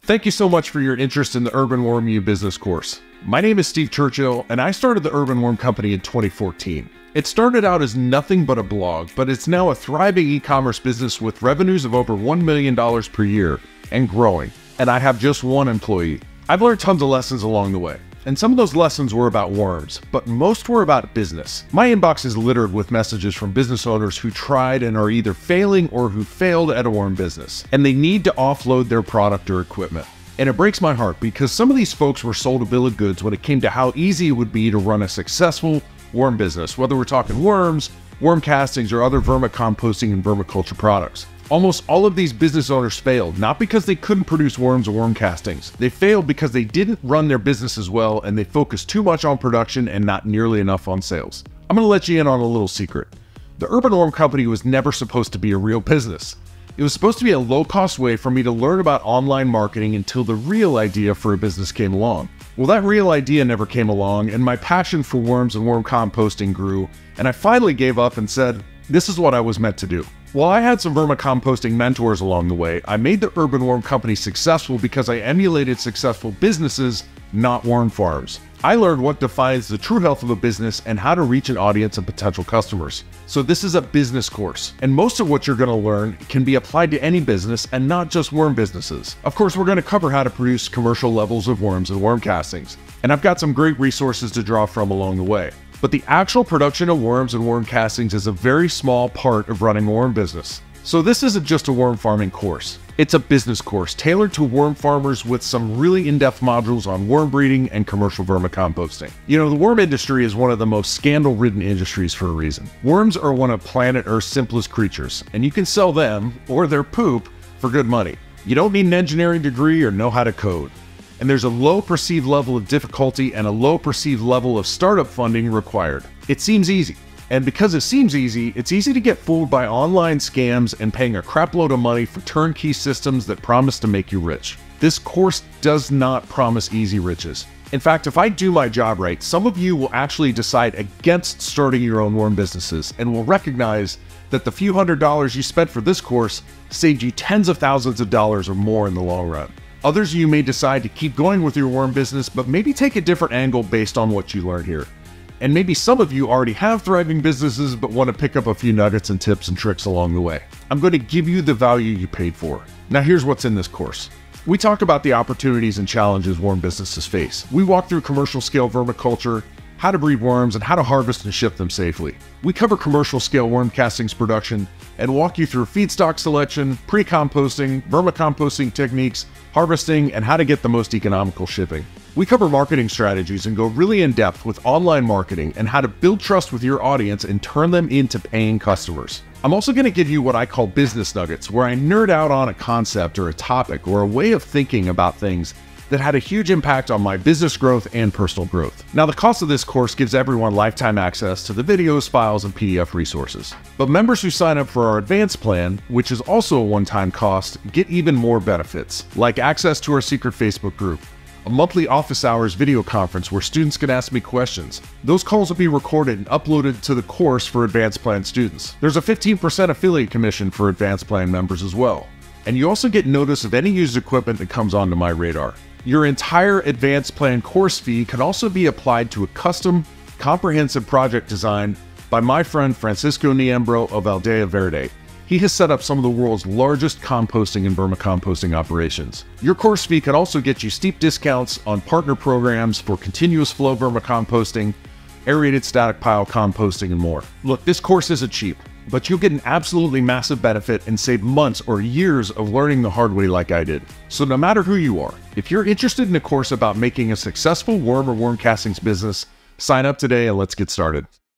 Thank you so much for your interest in the Urban Worm U business course. My name is Steve Churchill, and I started the Urban Worm Company in 2014. It started out as nothing but a blog, but it's now a thriving e-commerce business with revenues of over $1 million per year and growing. And I have just one employee. I've learned tons of lessons along the way. And some of those lessons were about worms, but most were about business. My inbox is littered with messages from business owners who tried and are either failing or who failed at a worm business, and they need to offload their product or equipment. And it breaks my heart because some of these folks were sold a bill of goods when it came to how easy it would be to run a successful worm business, whether we're talking worms, worm castings, or other vermicomposting and vermiculture products. Almost all of these business owners failed, not because they couldn't produce worms or worm castings. They failed because they didn't run their businesses well and they focused too much on production and not nearly enough on sales. I'm gonna let you in on a little secret. The Urban Worm Company was never supposed to be a real business. It was supposed to be a low-cost way for me to learn about online marketing until the real idea for a business came along. Well, that real idea never came along, and my passion for worms and worm composting grew, and I finally gave up and said, this is what I was meant to do. While I had some vermicomposting mentors along the way, I made the Urban Worm Company successful because I emulated successful businesses, not worm farms. I learned what defines the true health of a business and how to reach an audience and potential customers. So this is a business course, and most of what you're going to learn can be applied to any business and not just worm businesses. Of course, we're going to cover how to produce commercial levels of worms and worm castings, and I've got some great resources to draw from along the way. But the actual production of worms and worm castings is a very small part of running a worm business. So this isn't just a worm farming course. It's a business course tailored to worm farmers with some really in-depth modules on worm breeding and commercial vermicomposting. You know, the worm industry is one of the most scandal-ridden industries for a reason. Worms are one of planet Earth's simplest creatures, and you can sell them, or their poop, for good money. You don't need an engineering degree or know how to code. And there's a low perceived level of difficulty and a low perceived level of startup funding required. It seems easy. And because it seems easy, it's easy to get fooled by online scams and paying a crapload of money for turnkey systems that promise to make you rich. This course does not promise easy riches. In fact, if I do my job right, some of you will actually decide against starting your own worm businesses and will recognize that the few $100s you spent for this course saved you tens of thousands of dollars or more in the long run. Others of you may decide to keep going with your worm business, but maybe take a different angle based on what you learn here. And maybe some of you already have thriving businesses, but want to pick up a few nuggets and tips and tricks along the way. I'm going to give you the value you paid for. Now here's what's in this course. We talk about the opportunities and challenges worm businesses face. We walk through commercial scale vermiculture, how to breed worms, and how to harvest and ship them safely. We cover commercial scale worm castings production and walk you through feedstock selection, pre-composting, vermicomposting techniques, harvesting, and how to get the most economical shipping. We cover marketing strategies and go really in depth with online marketing and how to build trust with your audience and turn them into paying customers. I'm also going to give you what I call business nuggets, where I nerd out on a concept or a topic or a way of thinking about things that had a huge impact on my business growth and personal growth. Now, the cost of this course gives everyone lifetime access to the videos, files, and PDF resources. But members who sign up for our advanced plan, which is also a one-time cost, get even more benefits, like access to our secret Facebook group, a monthly office hours video conference where students can ask me questions. Those calls will be recorded and uploaded to the course for advanced plan students. There's a 15% affiliate commission for advanced plan members as well. And you also get notice of any used equipment that comes onto my radar. Your entire advanced plan course fee can also be applied to a custom, comprehensive project design by my friend Francisco Niembro of Aldea Verde. He has set up some of the world's largest composting and vermicomposting operations. Your course fee can also get you steep discounts on partner programs for continuous flow vermicomposting, aerated static pile composting, and more. Look, this course isn't cheap, but you'll get an absolutely massive benefit and save months or years of learning the hard way like I did. So no matter who you are, if you're interested in a course about making a successful worm or worm castings business, sign up today and let's get started.